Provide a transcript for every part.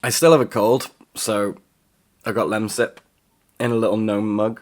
I still have a cold, so I got Lemsip in a little gnome mug.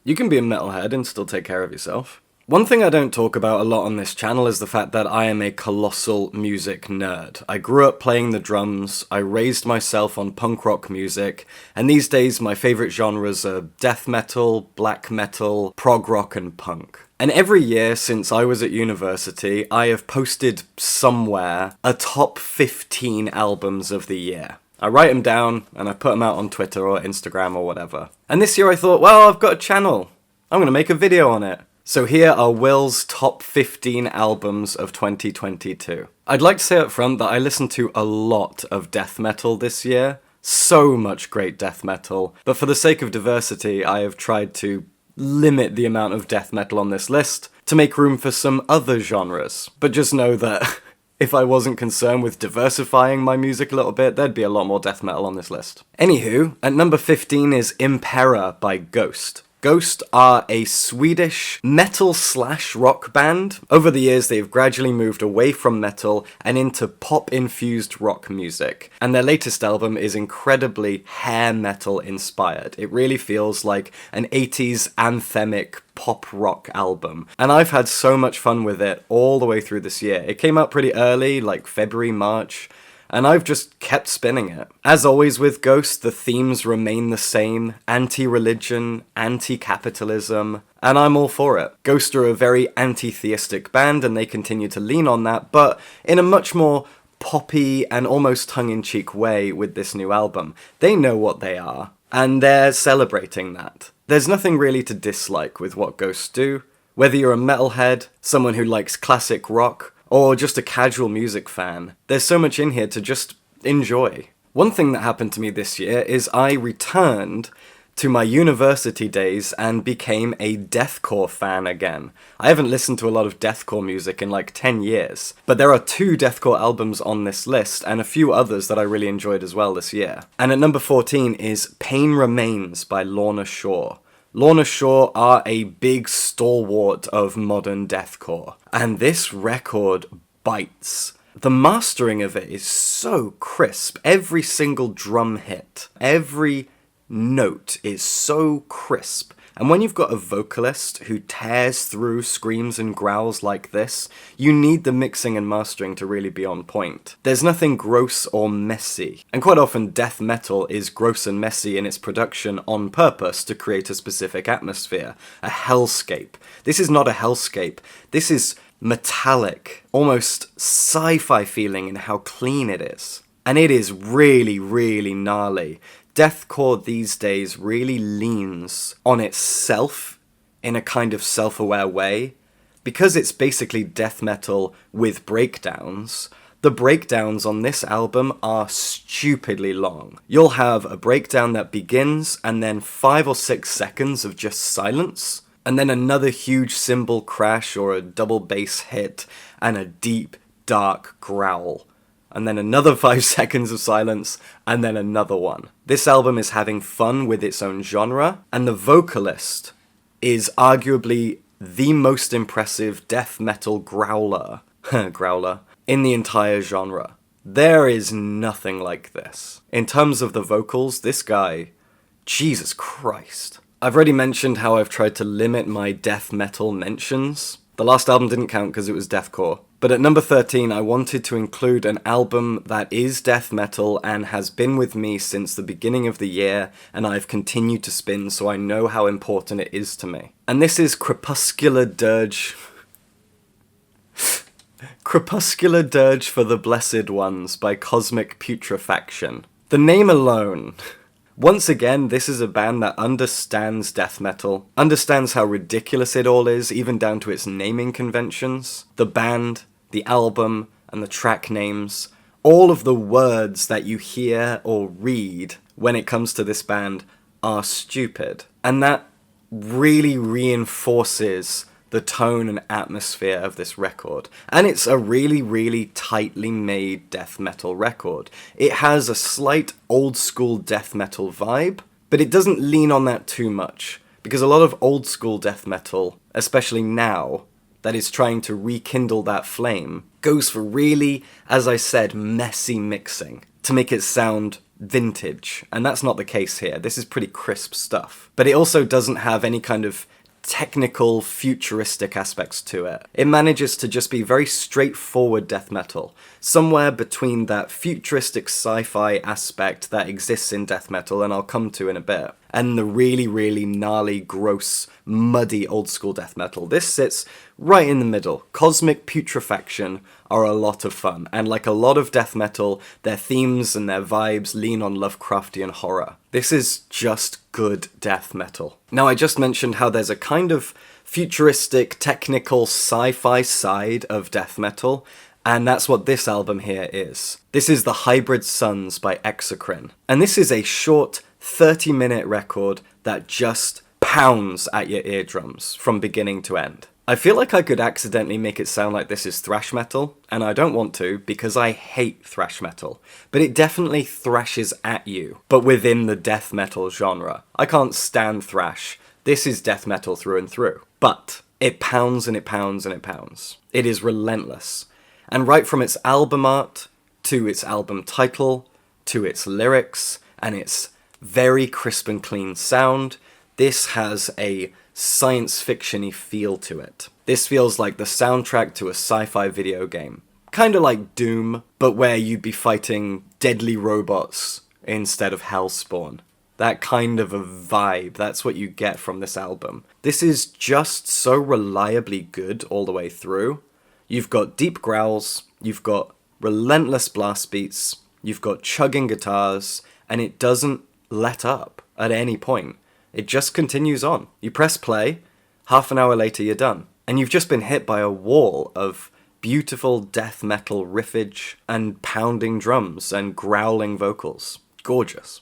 You can be a metalhead and still take care of yourself. One thing I don't talk about a lot on this channel is the fact that I am a colossal music nerd. I grew up playing the drums, I raised myself on punk rock music, and these days my favourite genres are death metal, black metal, prog rock and punk. And every year since I was at university, I have posted somewhere a top 15 albums of the year. I write them down and I put them out on Twitter or Instagram or whatever. And this year I thought, well, I've got a channel. I'm going to make a video on it. So here are Will's top 15 albums of 2022. I'd like to say up front that I listened to a lot of death metal this year. So much great death metal. But for the sake of diversity, I have tried to limit the amount of death metal on this list to make room for some other genres. But just know that if I wasn't concerned with diversifying my music a little bit, there'd be a lot more death metal on this list. Anywho, at number 15 is Impera by Ghost. Ghost are a Swedish metal/rock band. Over the years, they've gradually moved away from metal and into pop-infused rock music. And their latest album is incredibly hair metal inspired. It really feels like an 80s anthemic pop rock album. And I've had so much fun with it all the way through this year. It came out pretty early, like February, March, and I've just kept spinning it. As always with Ghost, the themes remain the same: anti-religion, anti-capitalism, and I'm all for it. Ghost are a very anti-theistic band, and they continue to lean on that, but in a much more poppy and almost tongue-in-cheek way with this new album. They know what they are, and they're celebrating that. There's nothing really to dislike with what Ghosts do. Whether you're a metalhead, someone who likes classic rock, or just a casual music fan, there's so much in here to just enjoy. One thing that happened to me this year is I returned to my university days and became a deathcore fan again. I haven't listened to a lot of deathcore music in like 10 years, but there are 2 deathcore albums on this list and a few others that I really enjoyed as well this year. And at number 14 is Pain Remains by Lorna Shaw. Lorna Shaw are a big stalwart of modern deathcore, and this record bites. The mastering of it is so crisp. Every single drum hit, every note is so crisp. And when you've got a vocalist who tears through screams and growls like this, you need the mixing and mastering to really be on point. There's nothing gross or messy. And quite often death metal is gross and messy in its production on purpose to create a specific atmosphere. A hellscape. This is not a hellscape. This is metallic, almost sci-fi feeling in how clean it is. And it is really, really gnarly. Deathcore these days really leans on itself in a kind of self-aware way. Because it's basically death metal with breakdowns, the breakdowns on this album are stupidly long. You'll have a breakdown that begins and then 5 or 6 seconds of just silence, and then another huge cymbal crash or a double bass hit and a deep, dark growl. And then another 5 seconds of silence, and then another one. This album is having fun with its own genre, and the vocalist is arguably the most impressive death metal growler in the entire genre. There is nothing like this. In terms of the vocals, this guy, Jesus Christ. I've already mentioned how I've tried to limit my death metal mentions. The last album didn't count because it was deathcore. But at number 13, I wanted to include an album that is death metal and has been with me since the beginning of the year, and I've continued to spin, so I know how important it is to me. And this is Crepuscular Dirge. Crepuscular Dirge for the Blessed Ones by Cosmic Putrefaction. The name alone. Once again, this is a band that understands death metal, understands how ridiculous it all is, even down to its naming conventions. The band, the album, and the track names, all of the words that you hear or read when it comes to this band are stupid. And that really reinforces the tone and atmosphere of this record. And it's a really, really tightly made death metal record. It has a slight old school death metal vibe, but it doesn't lean on that too much, because a lot of old school death metal, especially now, that is trying to rekindle that flame, goes for really, as I said, messy mixing to make it sound vintage, and that's not the case here. This is pretty crisp stuff. But it also doesn't have any kind of technical, futuristic aspects to it. It manages to just be very straightforward death metal, somewhere between that futuristic sci-fi aspect that exists in death metal, and I'll come to in a bit, and the really, really gnarly, gross, muddy old school death metal. This sits right in the middle. Cosmic Putrefaction are a lot of fun, and like a lot of death metal, their themes and their vibes lean on Lovecraftian horror. This is just good death metal. Now, I just mentioned how there's a kind of futuristic, technical, sci-fi side of death metal, and that's what this album here is. This is The Hybrid Suns by Exocrine, and this is a short 30-minute record that just pounds at your eardrums from beginning to end. I feel like I could accidentally make it sound like this is thrash metal, and I don't want to because I hate thrash metal, but it definitely thrashes at you, but within the death metal genre. I can't stand thrash. This is death metal through and through. But it pounds and it pounds and it pounds. It is relentless. And right from its album art, to its album title, to its lyrics, and its very crisp and clean sound, this has a science fiction-y feel to it. This feels like the soundtrack to a sci-fi video game. Kinda like Doom, but where you'd be fighting deadly robots instead of Hellspawn. That kind of a vibe, that's what you get from this album. This is just so reliably good all the way through. You've got deep growls, you've got relentless blast beats, you've got chugging guitars, and it doesn't let up at any point. It just continues on. You press play, half an hour later you're done. And you've just been hit by a wall of beautiful death metal riffage and pounding drums and growling vocals. Gorgeous.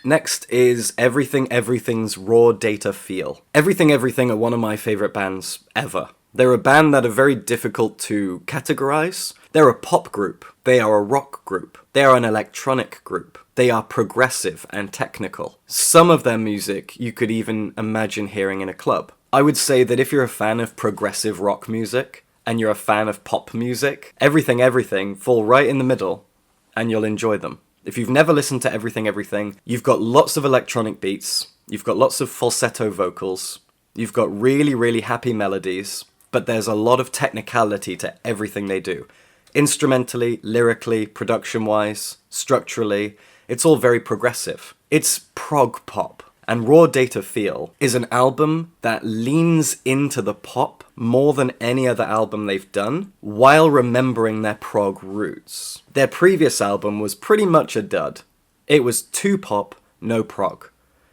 Next is Everything Everything's Raw Data Feel. Everything Everything are one of my favourite bands ever. They're a band that are very difficult to categorize. They're a pop group. They are a rock group. They are an electronic group. They are progressive and technical. Some of their music you could even imagine hearing in a club. I would say that if you're a fan of progressive rock music, and you're a fan of pop music, Everything Everything fall right in the middle, and you'll enjoy them. If you've never listened to Everything Everything, you've got lots of electronic beats, you've got lots of falsetto vocals, you've got really, really happy melodies, but there's a lot of technicality to everything they do. Instrumentally, lyrically, production-wise, structurally, it's all very progressive. It's prog pop. And Raw Data Feel is an album that leans into the pop more than any other album they've done, while remembering their prog roots. Their previous album was pretty much a dud. It was too pop, no prog.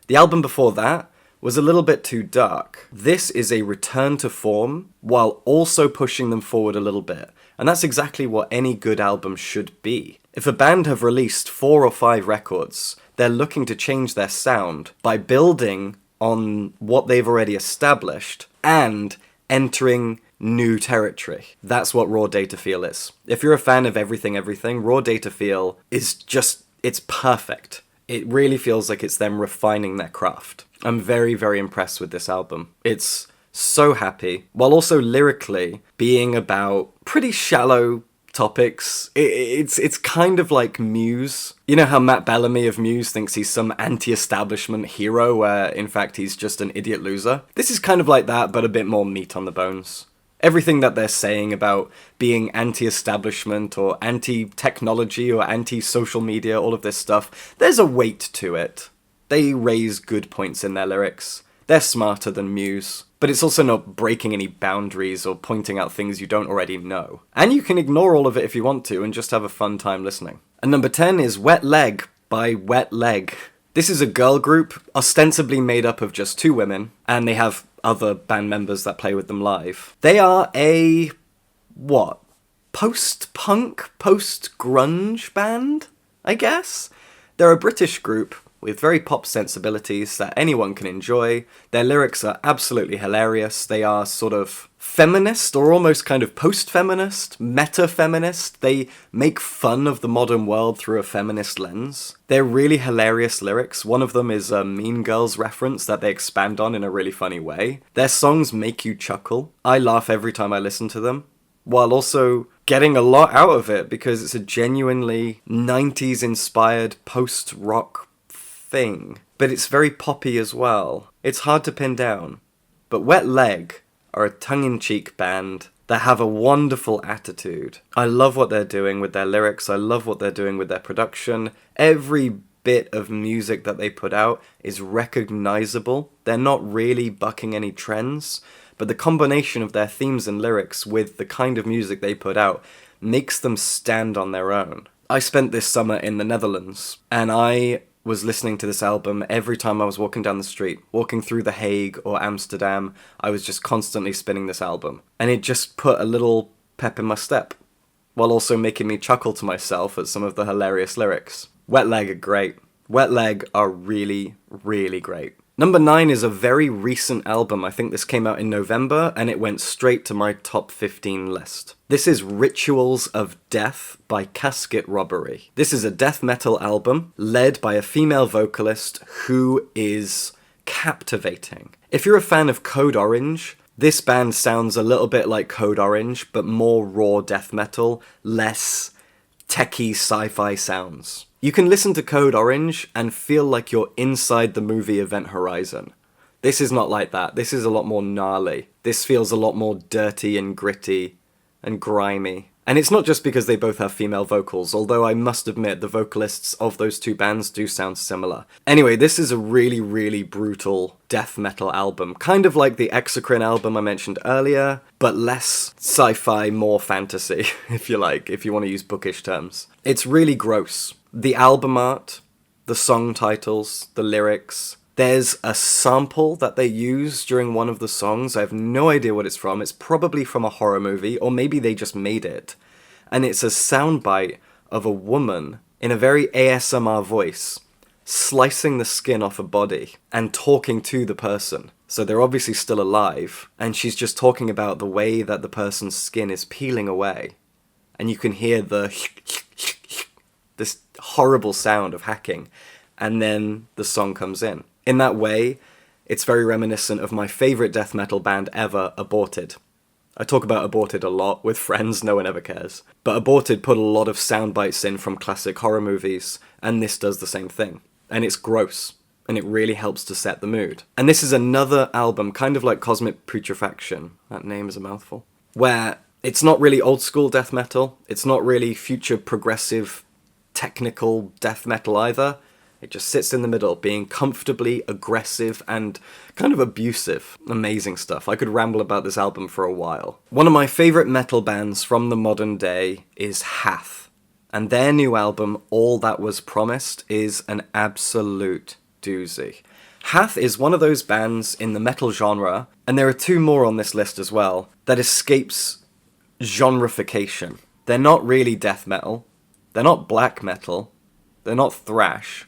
The album before that was a little bit too dark. This is a return to form, while also pushing them forward a little bit. And that's exactly what any good album should be. If a band have released 4 or 5 records, they're looking to change their sound by building on what they've already established and entering new territory. That's what Raw Data Feel is. If you're a fan of Everything Everything, Raw Data Feel is just, it's perfect. It really feels like it's them refining their craft. I'm very, very impressed with this album. It's so happy, while also lyrically being about pretty shallow topics. It's kind of like Muse. You know how Matt Bellamy of Muse thinks he's some anti-establishment hero where in fact he's just an idiot loser? This is kind of like that, but a bit more meat on the bones. Everything that they're saying about being anti-establishment or anti-technology or anti-social media, all of this stuff, there's a weight to it. They raise good points in their lyrics. They're smarter than Muse, but it's also not breaking any boundaries or pointing out things you don't already know. And you can ignore all of it if you want to and just have a fun time listening. And number 10 is Wet Leg by Wet Leg. This is a girl group, ostensibly made up of just 2 women, and they have other band members that play with them live. They are a, post-punk, post-grunge band, I guess? They're a British group with very pop sensibilities that anyone can enjoy. Their lyrics are absolutely hilarious. They are sort of feminist, or almost kind of post-feminist, meta-feminist. They make fun of the modern world through a feminist lens. They're really hilarious lyrics. One of them is a Mean Girls reference that they expand on in a really funny way. Their songs make you chuckle. I laugh every time I listen to them. while also getting a lot out of it because it's a genuinely 90s inspired post-rock thing. But it's very poppy as well. It's hard to pin down. But Wet Leg are a tongue-in-cheek band that have a wonderful attitude. I love what they're doing with their lyrics. I love what they're doing with their production. Every bit of music that they put out is recognizable. They're not really bucking any trends, but the combination of their themes and lyrics with the kind of music they put out makes them stand on their own. I spent this summer in the Netherlands, and I was listening to this album every time I was walking down the street. Walking through The Hague or Amsterdam, I was just constantly spinning this album. And it just put a little pep in my step, while also making me chuckle to myself at some of the hilarious lyrics. Wet Leg are great. Wet Leg are really, really great. Number 9 is a very recent album. I think this came out in November, and it went straight to my top 15 list. This is Rituals of Death by Casket Robbery. This is a death metal album led by a female vocalist who is captivating. If you're a fan of Code Orange, this band sounds a little bit like Code Orange, but more raw death metal, less techie sci-fi sounds. You can listen to Code Orange and feel like you're inside the movie Event Horizon. This is not like that. This is a lot more gnarly. This feels a lot more dirty and gritty and grimy. And it's not just because they both have female vocals, although I must admit the vocalists of those two bands do sound similar. Anyway, this is a really, really brutal death metal album. Kind of like the Exocrine album I mentioned earlier, but less sci-fi, more fantasy, if you like, if you want to use bookish terms. It's really gross. The album art, the song titles, the lyrics. There's a sample that they use during one of the songs. I have no idea what it's from. It's probably from a horror movie, or maybe they just made it. And it's a soundbite of a woman in a very ASMR voice, slicing the skin off a body and talking to the person. So they're obviously still alive, and she's just talking about the way that the person's skin is peeling away. And you can hear this horrible sound of hacking, and then the song comes in. In that way, it's very reminiscent of my favourite death metal band ever, Aborted. I talk about Aborted a lot with friends, no one ever cares. But Aborted put a lot of sound bites in from classic horror movies, and this does the same thing. And it's gross, and it really helps to set the mood. And this is another album, kind of like Cosmic Putrefaction, that name is a mouthful, where it's not really old school death metal, it's not really future progressive technical death metal either. It just sits in the middle, being comfortably aggressive and kind of abusive. Amazing stuff. I could ramble about this album for a while. One of my favourite metal bands from the modern day is Hath, and their new album, All That Was Promised, is an absolute doozy. Hath is one of those bands in the metal genre, and there are two more on this list as well, that escapes genreification. They're not really death metal, they're not black metal, they're not thrash.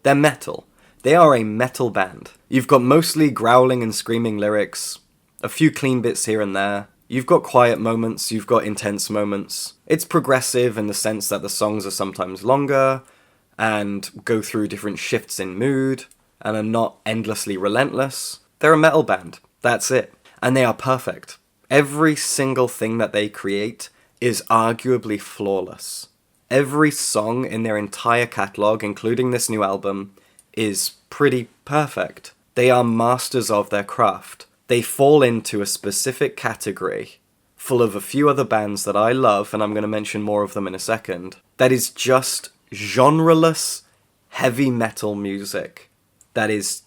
They're metal. They are a metal band. You've got mostly growling and screaming lyrics, a few clean bits here and there. You've got quiet moments, you've got intense moments. It's progressive in the sense that the songs are sometimes longer, and go through different shifts in mood, and are not endlessly relentless. They're a metal band. That's it. And they are perfect. Every single thing that they create is arguably flawless. Every song in their entire catalogue, including this new album, is pretty perfect. They are masters of their craft. They fall into a specific category, full of a few other bands that I love, and I'm going to mention more of them in a second, that is just genreless heavy metal music. That is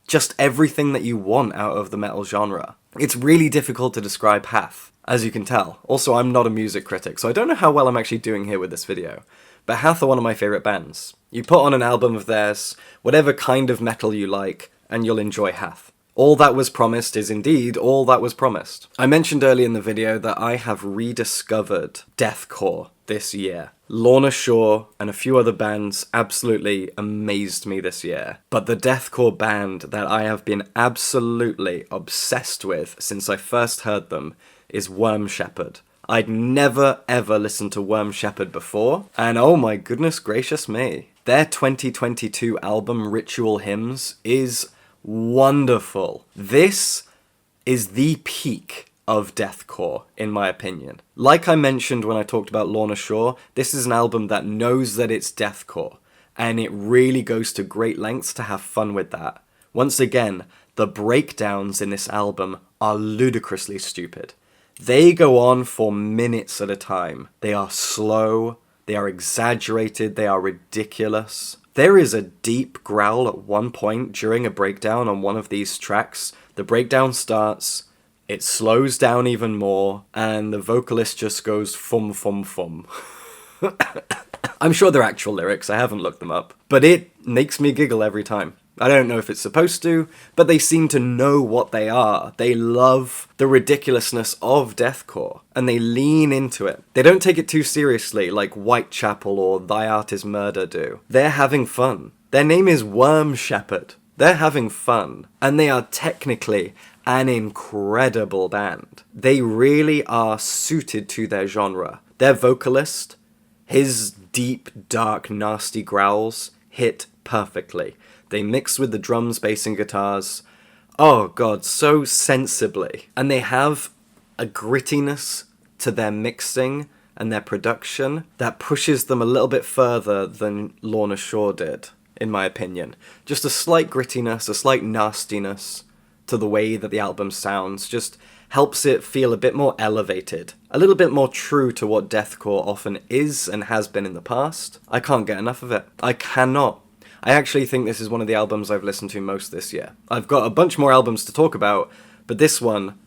just everything that you want out of the metal genre. It's really difficult to describe Hath, as you can tell. Also, I'm not a music critic, so I don't know how well I'm actually doing here with this video. But Hath are one of my favourite bands. You put on an album of theirs, whatever kind of metal you like, and you'll enjoy Hath. All That Was Promised is indeed All That Was Promised. I mentioned earlier in the video that I have rediscovered deathcore this year. Lorna Shaw and a few other bands absolutely amazed me this year. But the deathcore band that I have been absolutely obsessed with since I first heard them is Worm Shepherd. I'd never ever listened to Worm Shepherd before, and oh my goodness gracious me. Their 2022 album Ritual Hymns is wonderful. This is the peak of deathcore, in my opinion. Like I mentioned when I talked about Lorna Shaw, this is an album that knows that it's deathcore, and it really goes to great lengths to have fun with that. Once again, the breakdowns in this album are ludicrously stupid. They go on for minutes at a time. They are slow, they are exaggerated, they are ridiculous. There is a deep growl at one point during a breakdown on one of these tracks. The breakdown starts, it slows down even more, and the vocalist just goes fum fum fum. I'm sure they're actual lyrics, I haven't looked them up, but it makes me giggle every time. I don't know if it's supposed to, but they seem to know what they are. They love the ridiculousness of deathcore, and they lean into it. They don't take it too seriously like Whitechapel or Thy Art Is Murder do. They're having fun. Their name is Worm Shepherd. They're having fun, and they are technically an incredible band. They really are suited to their genre. Their vocalist, his deep, dark, nasty growls hit perfectly. They mix with the drums, bass, and guitars. Oh god, so sensibly. And they have a grittiness to their mixing and their production that pushes them a little bit further than Lorna Shaw did, in my opinion. Just a slight grittiness, a slight nastiness to the way that the album sounds, just helps it feel a bit more elevated. A little bit more true to what deathcore often is and has been in the past. I can't get enough of it. I cannot. I actually think this is one of the albums I've listened to most this year. I've got a bunch more albums to talk about, but this one,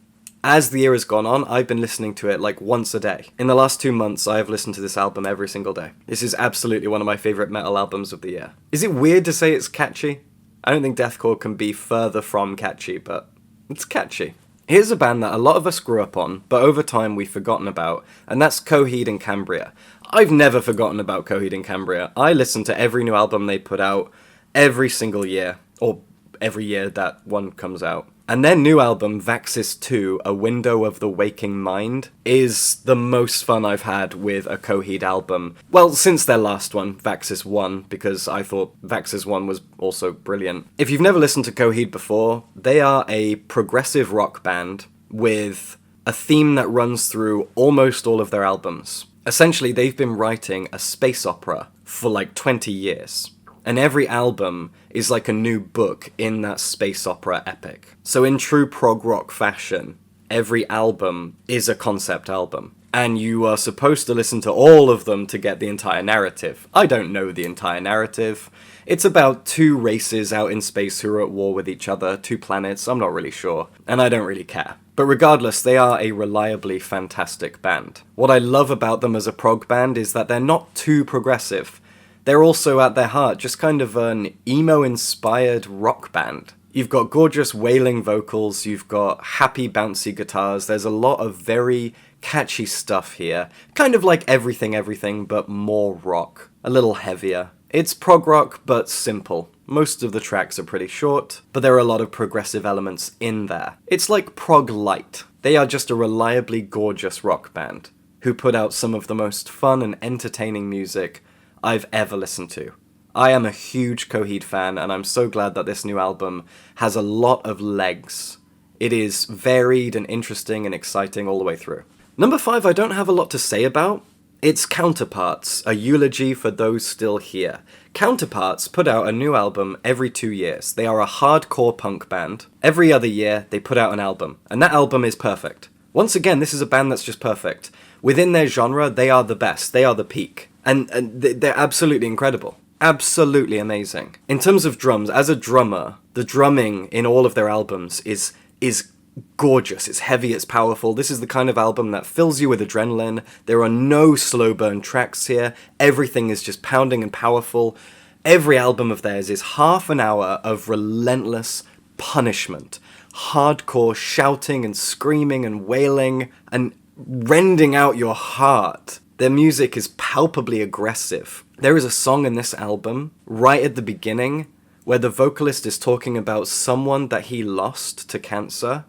as the year has gone on, I've been listening to it like once a day. In the last 2 months, I have listened to this album every single day. This is absolutely one of my favourite metal albums of the year. Is it weird to say it's catchy? I don't think deathcore can be further from catchy, but it's catchy. Here's a band that a lot of us grew up on, but over time we've forgotten about, and that's Coheed Cambria. I've never forgotten about Coheed Cambria. I listen to every new album they put out every single year, or every year that one comes out. And their new album, Vaxis 2, A Window of the Waking Mind, is the most fun I've had with a Coheed album. Well, since their last one, Vaxis 1, because I thought Vaxis 1 was also brilliant. If you've never listened to Coheed before, they are a progressive rock band with a theme that runs through almost all of their albums. Essentially, they've been writing a space opera for like 20 years. And every album is like a new book in that space opera epic. So in true prog rock fashion, every album is a concept album. And you are supposed to listen to all of them to get the entire narrative. I don't know the entire narrative. It's about two races out in space who are at war with each other, two planets, I'm not really sure. And I don't really care. But regardless, they are a reliably fantastic band. What I love about them as a prog band is that they're not too progressive. They're also, at their heart, just kind of an emo-inspired rock band. You've got gorgeous wailing vocals, you've got happy bouncy guitars, there's a lot of very catchy stuff here. Kind of like Everything, but more rock. A little heavier. It's prog rock, but simple. Most of the tracks are pretty short, but there are a lot of progressive elements in there. It's like prog light. They are just a reliably gorgeous rock band, who put out some of the most fun and entertaining music I've ever listened to. I am a huge Coheed fan, and I'm so glad that this new album has a lot of legs. It is varied and interesting and exciting all the way through. Number 5 I don't have a lot to say about. It's Counterparts, a eulogy for those still here. Counterparts put out a new album every 2 years. They are a hardcore punk band. Every other year, they put out an album, and that album is perfect. Once again, this is a band that's just perfect. Within their genre, they are the best. They are the peak. And they're absolutely incredible. Absolutely amazing. In terms of drums, as a drummer, the drumming in all of their albums is gorgeous. It's heavy, it's powerful. This is the kind of album that fills you with adrenaline. There are no slow burn tracks here. Everything is just pounding and powerful. Every album of theirs is half an hour of relentless punishment. Hardcore shouting and screaming and wailing and rending out your heart. Their music is palpably aggressive. There is a song in this album, right at the beginning, where the vocalist is talking about someone that he lost to cancer,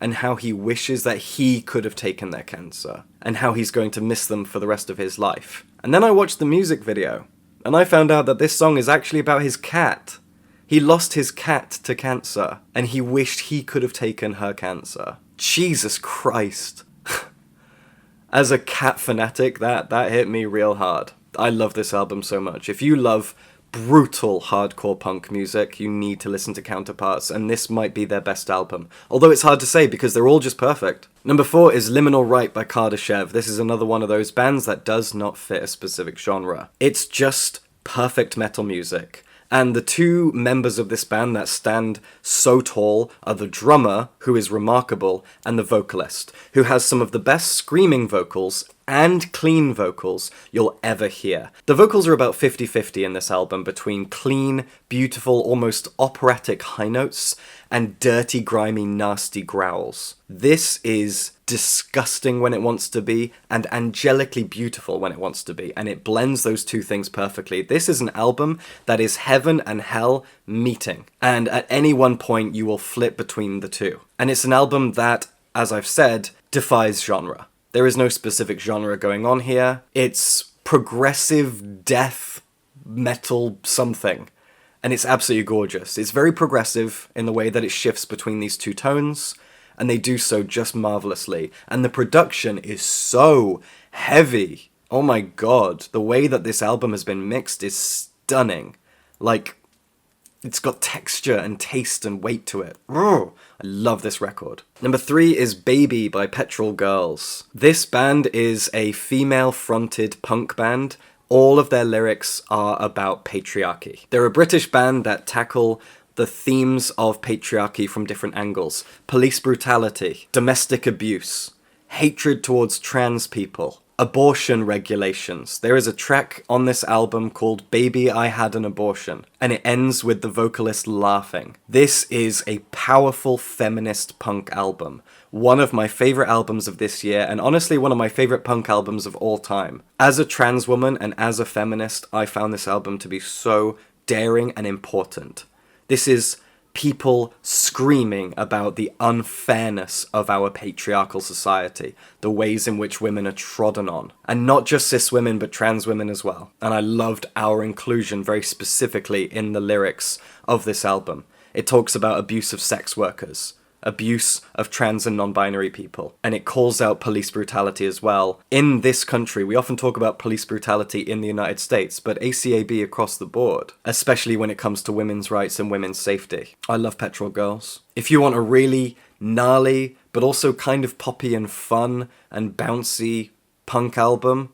and how he wishes that he could have taken their cancer, and how he's going to miss them for the rest of his life. And then I watched the music video, and I found out that this song is actually about his cat. He lost his cat to cancer, and he wished he could have taken her cancer. Jesus Christ. As a Cat fanatic, that hit me real hard. I love this album so much. If you love brutal hardcore punk music, you need to listen to Counterparts, and this might be their best album. Although it's hard to say because they're all just perfect. Number 4 is Liminal Right by Kardashev. This is another one of those bands that does not fit a specific genre. It's just perfect metal music. And the two members of this band that stand so tall are the drummer, who is remarkable, and the vocalist, who has some of the best screaming vocals and clean vocals you'll ever hear. The vocals are about 50-50 in this album between clean, beautiful, almost operatic high notes and dirty, grimy, nasty growls. This is disgusting when it wants to be and angelically beautiful when it wants to be, and it blends those two things perfectly. This is an album that is heaven and hell meeting, and at any one point you will flip between the two. And it's an album that, as I've said, defies genre. There is no specific genre going on here. It's progressive death metal something. And it's absolutely gorgeous. It's very progressive in the way that it shifts between these two tones, and they do so just marvelously. And the production is so heavy. Oh my god, the way that this album has been mixed is stunning. Like, it's got texture and taste and weight to it. I love this record. Number 3 is Baby by Petrol Girls. This band is a female-fronted punk band. All of their lyrics are about patriarchy. They're a British band that tackle the themes of patriarchy from different angles. Police brutality, domestic abuse, hatred towards trans people, abortion regulations. There is a track on this album called Baby I Had an Abortion, and it ends with the vocalist laughing. This is a powerful feminist punk album. One of my favourite albums of this year, and honestly one of my favourite punk albums of all time. As a trans woman and as a feminist, I found this album to be so daring and important. This is people screaming about the unfairness of our patriarchal society, the ways in which women are trodden on. And not just cis women, but trans women as well. And I loved our inclusion very specifically in the lyrics of this album. It talks about abuse of sex workers, abuse of trans and non-binary people, and it calls out police brutality as well. In this country, we often talk about police brutality in the United States, but ACAB across the board, especially when it comes to women's rights and women's safety. I love Petrol Girls. If you want a really gnarly, but also kind of poppy and fun and bouncy punk album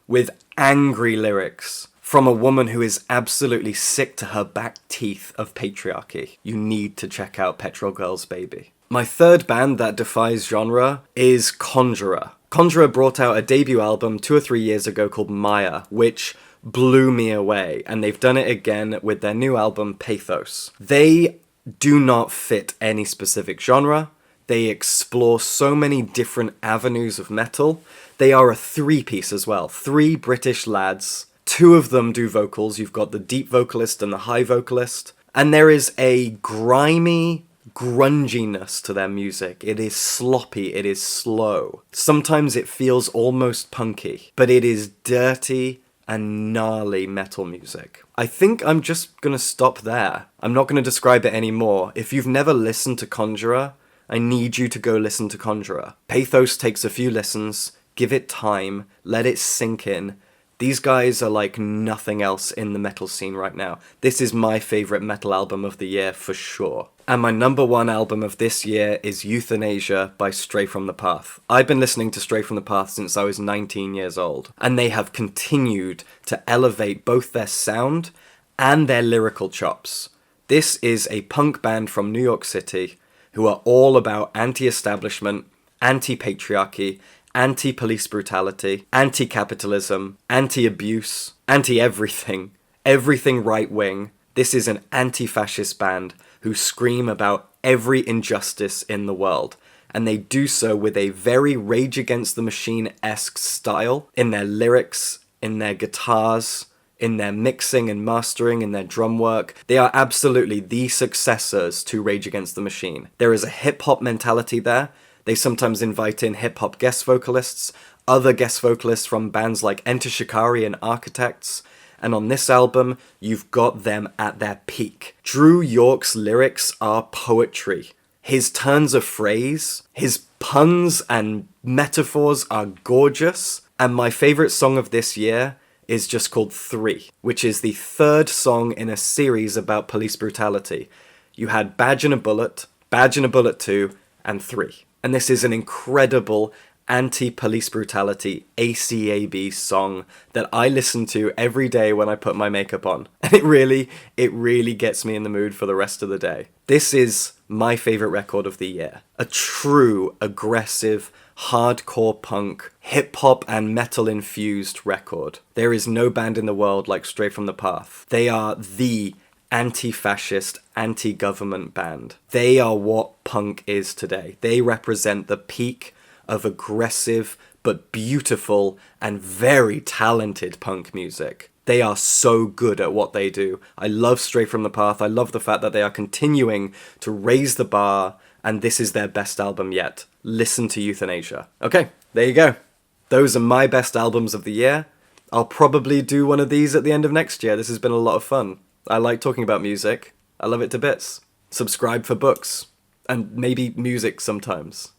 with angry lyrics from a woman who is absolutely sick to her back teeth of patriarchy, you need to check out Petrol Girls, Baby. My third band that defies genre is Conjurer. Conjurer brought out a debut album 2 or 3 years ago called Maya, which blew me away, and they've done it again with their new album Pathos. They do not fit any specific genre. They explore so many different avenues of metal. They are a 3-piece as well. 3 British lads. 2 of them do vocals. You've got the deep vocalist and the high vocalist. And there is a grimy grunginess to their music. It is sloppy. It is slow. Sometimes it feels almost punky. But it is dirty and gnarly metal music. I think I'm just gonna stop there. I'm not gonna describe it anymore. If you've never listened to Conjurer, I need you to go listen to Conjurer. Pathos takes a few listens. Give it time. Let it sink in. These guys are like nothing else in the metal scene right now. This is my favourite metal album of the year for sure. And my number 1 album of this year is Euthanasia by Stray from the Path. I've been listening to Stray from the Path since I was 19 years old, and they have continued to elevate both their sound and their lyrical chops. This is a punk band from New York City who are all about anti-establishment, anti-patriarchy, anti-police brutality, anti-capitalism, anti-abuse, anti-everything, everything right-wing. This is an anti-fascist band who scream about every injustice in the world, and they do so with a very Rage Against the Machine-esque style in their lyrics, in their guitars, in their mixing and mastering, in their drum work. They are absolutely the successors to Rage Against the Machine. There is a hip-hop mentality there. They sometimes invite in hip-hop guest vocalists, other guest vocalists from bands like Enter Shikari and Architects, and on this album, you've got them at their peak. Drew York's lyrics are poetry. His turns of phrase, his puns and metaphors are gorgeous. And my favourite song of this year is just called 3, which is the third song in a series about police brutality. You had Badge and a Bullet, Badge and a Bullet 2, and 3. And this is an incredible anti-police brutality ACAB song that I listen to every day when I put my makeup on. And it really gets me in the mood for the rest of the day. This is my favourite record of the year. A true, aggressive, hardcore punk, hip-hop and metal-infused record. There is no band in the world like Stray from the Path. They are the anti-fascist, anti-government band. They are what punk is today. They represent the peak of aggressive but beautiful and very talented punk music. They are so good at what they do. I love Stray from the Path. I love the fact that they are continuing to raise the bar, and this is their best album yet. Listen to Euthanasia. Okay, there you go. Those are my best albums of the year. I'll probably do one of these at the end of next year. This has been a lot of fun. I like talking about music. I love it to bits. Subscribe for books. And maybe music sometimes.